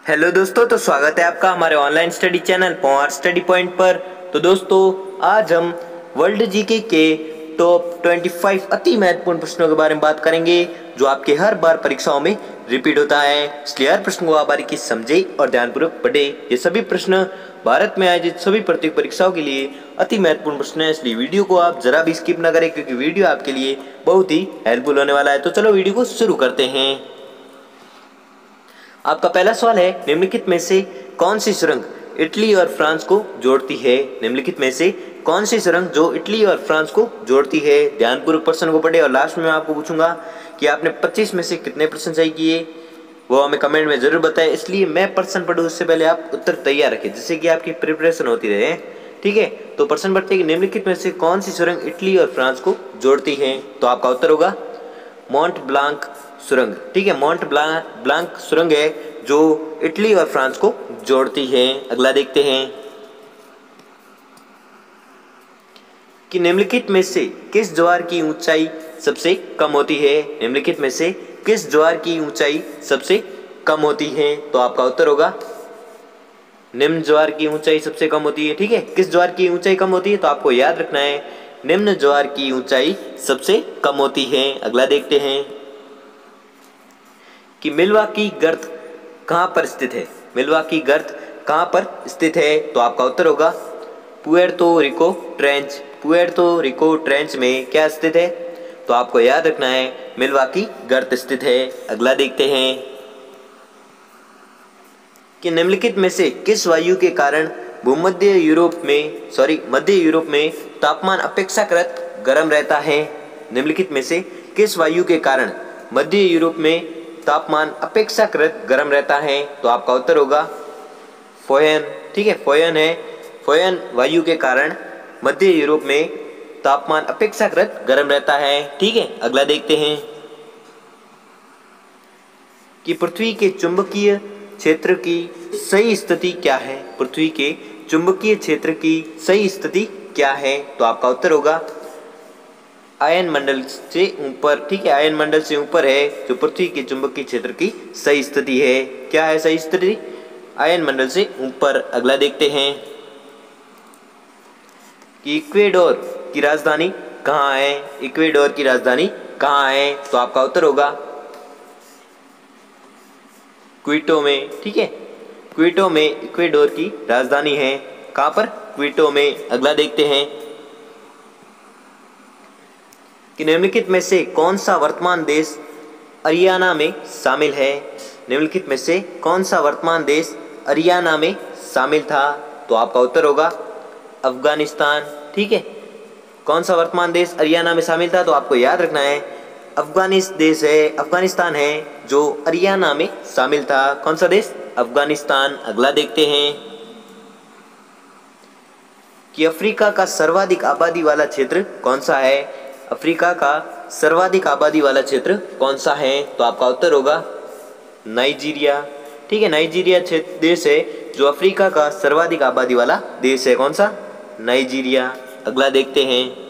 Hello दोस्तों, तो स्वागत है आपका हमारे online study channel power study point पर। तो दोस्तों, आज हम वर्ल्ड जीके के टॉप 25 अति महत्वपूर्ण प्रश्नों के बारे में बात करेंगे जो आपके हर बार परीक्षाओं में रिपीट होता है। इसलिए हर प्रश्न को आप बारीकी से समझे और ध्यानपूर्वक पढ़े। ये सभी प्रश्न भारत में आयोजित सभी प्रतियोगी परीक्षाओं के लिए अति महत्वपूर्ण प्रश्न है, इसलिए वीडियो को आप जरा भी स्किप न करें क्योंकि वीडियो आपके लिए बहुत ही हेल्पफुल होने वाला है। तो चलो वीडियो को शुरू करते हैं। आपका पहला सवाल है, निम्नलिखित में से कौन सी सुरंग इटली और फ्रांस को जोड़ती है? निम्नलिखित में से कौन सी सुरंग जो इटली और फ्रांस को जोड़ती है? ध्यानपूर्वक प्रश्न को पढ़े और लास्ट में मैं आपको पूछूंगा कि आपने 25 में से कितने प्रश्न सही किए, वो हमें कमेंट में जरूर बताएं। इसलिए मैं प्रश्न पढ़ूं उससे पहले आप उत्तर तैयार रखें जिससे कि आपकी प्रिपरेशन होती रहे। ठीक है, तो प्रश्न पढ़ते हैं कि निम्नलिखित में से कौन सी सुरंग इटली और फ्रांस को जोड़ती है? तो आपका उत्तर होगा मोंट ब्लांक सुरंग। ठीक है, मोंट ब्लांक सुरंग है जो इटली और फ्रांस को जोड़ती है। अगला देखते हैं कि निम्नलिखित में से किस ज्वार की ऊंचाई सबसे कम होती है? निम्नलिखित में से किस ज्वार की ऊंचाई सबसे कम होती है? तो आपका उत्तर होगा निम्न ज्वार की ऊंचाई सबसे कम होती है। ठीक है, किस ज्वार की ऊंचाई कम होती है? तो आपको याद रखना है निम्न ज्वार की ऊंचाई सबसे कम होती है। अगला देखते हैं कि मिल्वाकी गर्त कहां पर स्थित है? मिल्वाकी गर्त कहां पर स्थित है? तो आपका उत्तर होगा पुएर्तो रिको ट्रेंच। पुएर्तो रिको ट्रेंच में क्या स्थित है? तो आपको याद रखना है मिल्वाकी गर्त स्थित है। अगला देखते हैं कि निम्नलिखित में से किस वायु के कारण मध्य यूरोप में तापमान अपेक्षाकृत गर्म रहता है? निम्नलिखित में से किस वायु के कारण मध्य यूरोप में तापमान अपेक्षाकृत गर्म रहता है? तो आपका उत्तर होगा फोयन। ठीक है, फोयन है। फोयन वायु के कारण मध्य यूरोप में तापमान अपेक्षाकृत गर्म रहता है। ठीक है, अगला देखते हैं कि पृथ्वी के चुंबकीय क्षेत्र की सही स्थिति क्या है? पृथ्वी के चुंबकीय क्षेत्र की सही स्थिति क्या है? तो आपका उत्तर होगा आयन मंडल से ऊपर। ठीक है, आयन मंडल से ऊपर है जो पृथ्वी के चुंबकीय क्षेत्र की सही स्थिति है। क्या है सही स्थिति? आयन मंडल से ऊपर। अगला देखते हैं कि इक्वेडोर की राजधानी कहाँ है? इक्वेडोर की राजधानी कहाँ है? तो आपका उत्तर होगा क्विटो में। ठीक है, क्विटो में इक्वेडोर की राजधानी है। कहाँ पर? क्विटो में। अगला देखते हैं कि निम्नलिखित में से कौन सा वर्तमान देश अरियाना में शामिल है? निम्नलिखित में से कौन सा वर्तमान देश अरियाना में शामिल था? तो आपका उत्तर होगा अफगानिस्तान। ठीक है, कौन सा वर्तमान देश अरियाना में शामिल था? तो आपको याद रखना है अफगानिस्तान है जो अरियाना में शामिल था। कौन सा देश? अफगानिस्तान। अगला देखते हैं कि अफ्रीका का सर्वाधिक आबादी वाला क्षेत्र कौन सा है? अफ्रीका का सर्वाधिक आबादी वाला क्षेत्र कौन सा है? तो आपका उत्तर होगा नाइजीरिया। ठीक है, नाइजीरिया देश है जो अफ्रीका का सर्वाधिक आबादी वाला देश है। कौन सा? नाइजीरिया। अगला देखते हैं।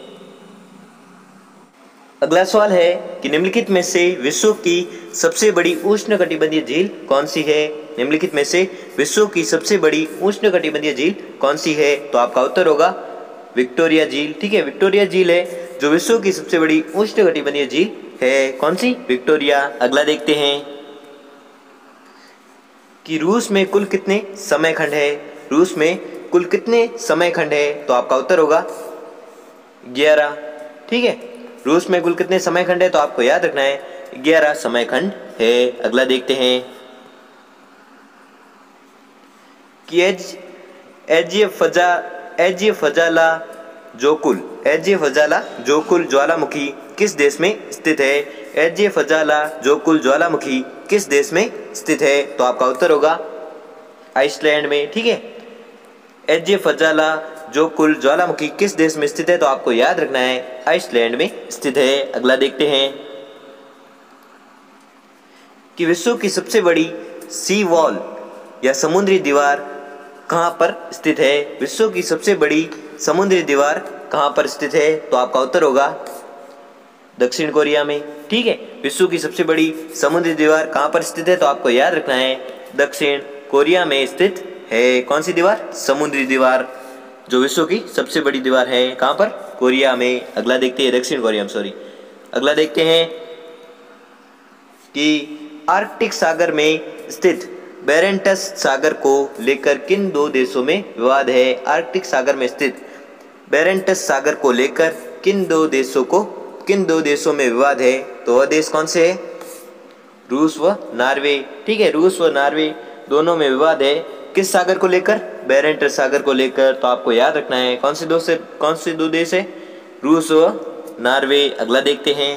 अगला सवाल है कि निम्नलिखित में से विश्व की सबसे बड़ी उष्णकटिबंधीय झील कौन सी है? निम्नलिखित में से विश्व की सबसे बड़ी उष्णकटिबंधीय झील कौन सी है? तो आपका उत्तर होगा विक्टोरिया झील। ठीक है, विक्टोरिया झील है जो विश्व की सबसे बड़ी उष्णकटिबंधीय झील है। कौन सी? विक्टोरिया। अगला देखते हैं कि रूस में कुल कितने समय खंड है? रूस में कुल कितने समय खंड है? तो आपका उत्तर होगा 11। ठीक है, रूस में कुल कितने समय खंड है? तो आपको याद रखना है 11 समय खंड है। अगला देखते हैं कि एज्य फजाला जोकुल ज्वालामुखी किस देश में स्थित है? एज्य फजाला जोकुल ज्वालामुखी किस देश में स्थित है? तो आपका उत्तर होगा आइसलैंड में। ठीक है, एज्य फजाला जोकुल ज्वालामुखी किस देश में स्थित है? तो आपको याद रखना है आइसलैंड में स्थित है। अगला देखते हैं कि विश्व की सबसे बड़ी सी वॉल या समुद्री दीवार कहां पर स्थित है? विश्व की सबसे बड़ी समुद्री दीवार कहां पर स्थित है? तो आपका उत्तर होगा दक्षिण कोरिया में। ठीक है, विश्व की सबसे बड़ी समुद्री दीवार कहां पर स्थित है? तो आपको याद रखना है दक्षिण कोरिया में स्थित है। कौन सी दीवार? समुद्री दीवार, जो विश्व की सबसे बड़ी दीवार है। कहाँ पर? कोरिया में। अगला देखते हैं, दक्षिण कोरिया में, सॉरी। अगला देखते हैं कि आर्कटिक सागर में स्थित बेरेंटस सागर को लेकर किन दो देशों में विवाद है? आर्कटिक सागर में स्थित बेरेंटस सागर को लेकर किन दो देशों में विवाद है? तो वह देश कौन से है? रूस व नॉर्वे। ठीक है, रूस व नॉर्वे दोनों में विवाद है। किस सागर को लेकर? बेरेंटस सागर को लेकर। तो आपको याद रखना है कौन से दो देश है? रूस व नॉर्वे। अगला देखते हैं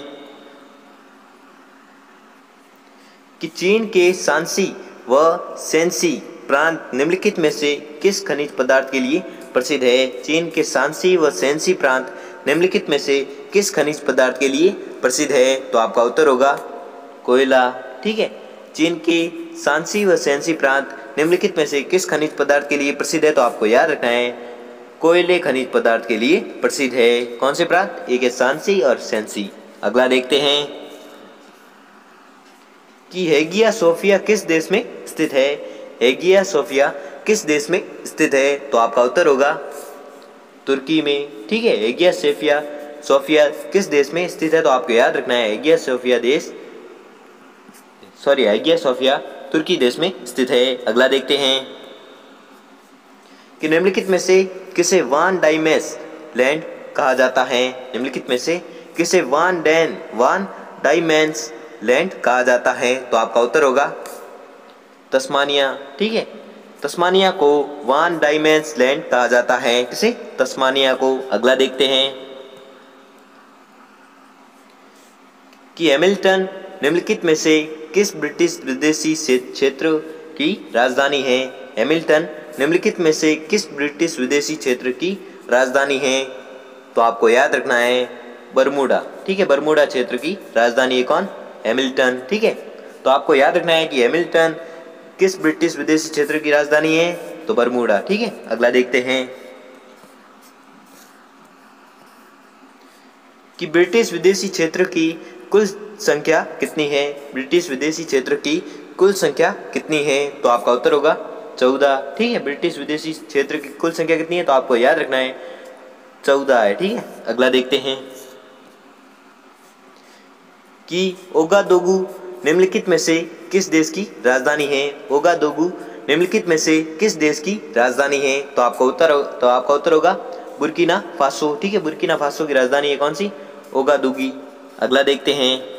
कि चीन के शांसी व शैनसी प्रांत निम्नलिखित में से किस खनिज पदार्थ के लिए प्रसिद्ध है? चीन के शांसी व शैनसी प्रांत निम्नलिखित में से किस खनिज पदार्थ के लिए प्रसिद्ध है? तो आपका उत्तर होगा कोयला। ठीक है, चीन के शांसी व शैनसी प्रांत निम्नलिखित में से किस खनिज पदार्थ के लिए प्रसिद्ध है? तो आपको याद रखना है कोयले खनिज पदार्थ के लिए प्रसिद्ध है। कौन से प्रांत? एक है शांसी और शैनसी। अगला देखते हैं कि हेगिया सोफिया किस देश में स्थित है? हेगिया सोफिया किस देश में स्थित है? तो आपका उत्तर होगा तुर्की में। ठीक है, हेगिया सोफिया किस देश में स्थित है? तो आपको याद रखना है हेगिया सोफिया तुर्की देश में स्थित है। अगला देखते हैं कि निम्नलिखित में से किसे वान डाइमेंस लैंड कहा जाता है? निम्नलिखित में से किसे वान डाइमेंस लैंड कहा जाता है? तो आपका उत्तर होगा तस्मानिया। ठीक है, तस्मानिया को वान डाइमेंस लैंड कहा जाता है। किसे? तस्मानिया को। अगला देखते हैं कि हैमिल्टन निम्नलिखित में से किस ब्रिटिश विदेशी क्षेत्र की राजधानी है? हैमिल्टन निम्नलिखित में से किस ब्रिटिश विदेशी क्षेत्र की राजधानी है? तो आपको याद रखना है बरमूडा। ठीक है, बरमूडा क्षेत्र की राजधानी है कौन? हैमिल्टन। ठीक है, तो आपको याद रखना है कि हैमिल्टन किस ब्रिटिश विदेशी क्षेत्र की राजधानी है? तो बरमूडा। ठीक है, अगला देखते हैं कि ब्रिटिश विदेशी क्षेत्र की कुल संख्या कितनी है? ब्रिटिश विदेशी क्षेत्र की कुल संख्या कितनी है? तो आपका उत्तर होगा 14। ठीक है, ब्रिटिश विदेशी क्षेत्र की कुल संख्या कितनी है? तो आपको याद रखना है 14 है। ठीक है, अगला देखते हैं कि ओगादोगु निम्नलिखित में से किस देश की राजधानी है? ओगादोगु निम्नलिखित में से किस देश की राजधानी है? तो आपका उत्तर होगा बुर्किना फासो। ठीक है, बुर्किना फासो की राजधानी है कौन सी? ओगादुगी। अगला देखते हैं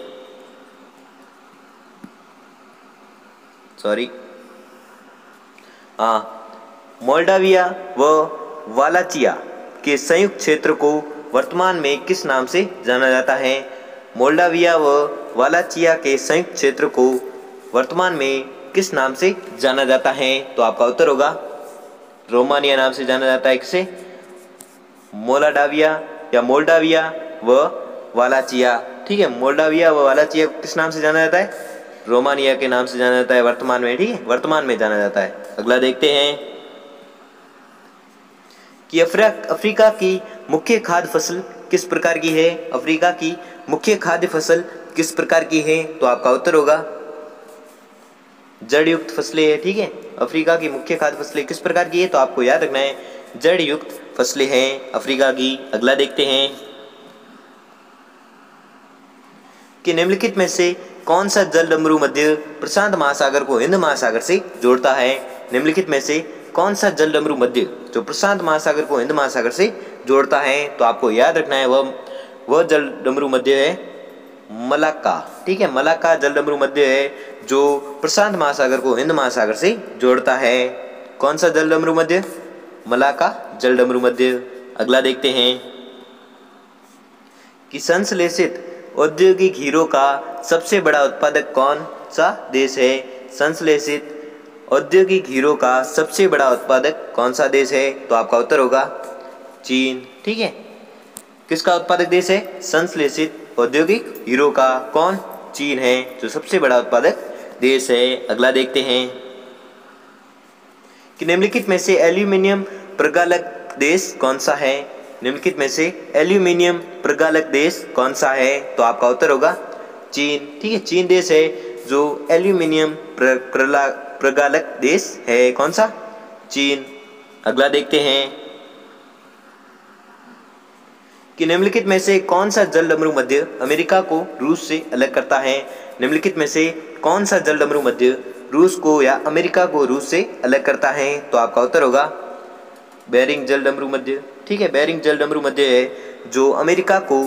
मोल्डाविया व वालाचिया के संयुक्त क्षेत्र को वर्तमान में किस नाम से जाना जाता है? मोल्डाविया व वालाचिया के संयुक्त क्षेत्र को वर्तमान में किस नाम से जाना जाता है? तो आपका उत्तर होगा रोमानिया नाम से जाना जाता है। किसे? मोल्डाविया व वालाचिया। ठीक है, मोल्डाविया व वालाचिया किस नाम से जाना जाता है? रोमानिया के नाम से जाना जाता है वर्तमान में। ठीक है, वर्तमान में जाना जाता है। अगला देखते हैं कि अफ्रीका की मुख्य खाद्य फसल किस प्रकार की है? अफ्रीका की मुख्य खाद्य फसल किस प्रकार की है? तो आपका उत्तर होगा जड़ युक्त फसलें है। ठीक है, अफ्रीका की मुख्य खाद्य फसलें किस प्रकार की है? तो आपको याद रखना है जड़ युक्त फसलें हैं अफ्रीका की। अगला देखते हैं कि निम्नलिखित में से कौन सा जलडमरू मध्य प्रशांत महासागर को हिंद महासागर से जोड़ता है? निम्नलिखित में से कौन सा जलडमरू मध्य जो प्रशांत महासागर को हिंद महासागर से जोड़ता है? तो आपको याद रखना है वह जलडमरू मध्य है मलाक्का। ठीक है, मलाक्का जलडमरू मध्य है जो प्रशांत महासागर को हिंद महासागर से जोड़ता है। कौन सा जलडमरू मध्य? मलाक्का जलडमरू मध्य। अगला देखते हैं कि संश्लेषित औद्योगिक हीरो का सबसे बड़ा उत्पादक कौन सा देश है? संश्लेषित औद्योगिक हीरो का सबसे बड़ा उत्पादक कौन सा देश है? तो आपका उत्तर होगा चीन। ठीक है, किसका उत्पादक देश है? संश्लेषित औद्योगिक हीरो का कौन? चीन है जो सबसे बड़ा उत्पादक देश है। अगला देखते हैं कि निम्नलिखित में से एल्यूमिनियम प्रगालक देश कौन सा है? निम्नलिखित में से एल्यूमिनियम प्रगालक देश कौन सा है? तो आपका उत्तर होगा चीन। ठीक है, चीन देश है जो एल्यूमिनियम प्रगालक देश है? कौन सा? चीन। अगला देखते हैं कि निम्नलिखित में से कौन सा जलडमरू मध्य अमेरिका को रूस से अलग करता है? निम्नलिखित में से कौन सा जलडमरू मध्य रूस को या अमेरिका को रूस से अलग करता है? तो आपका उत्तर होगा बेरिंग जलडमरू मध्य। ठीक है, बेरिंग जलडमरू मध्य है जो अमेरिका को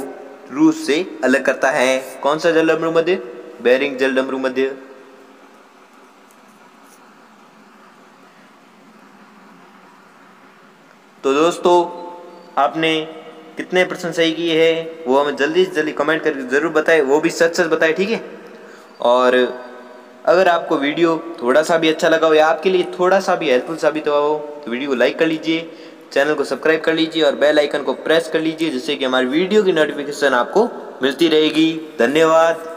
रूस से अलग करता है। कौन सा जलडमरू मध्य? बेरिंग जलडमरू मध्य। तो दोस्तों, आपने कितने प्रश्न सही किए हैं वो हमें जल्दी से जल्दी कमेंट करके ज़रूर बताएं, वो भी सच सच बताएं। ठीक है, और अगर आपको वीडियो थोड़ा सा भी अच्छा लगा हो या आपके लिए थोड़ा सा भी हेल्पफुल साबित हुआ हो तो वीडियो को लाइक कर लीजिए, चैनल को सब्सक्राइब कर लीजिए और बेल आइकन को प्रेस कर लीजिए, जिससे कि हमारी वीडियो की नोटिफिकेशन आपको मिलती रहेगी। धन्यवाद।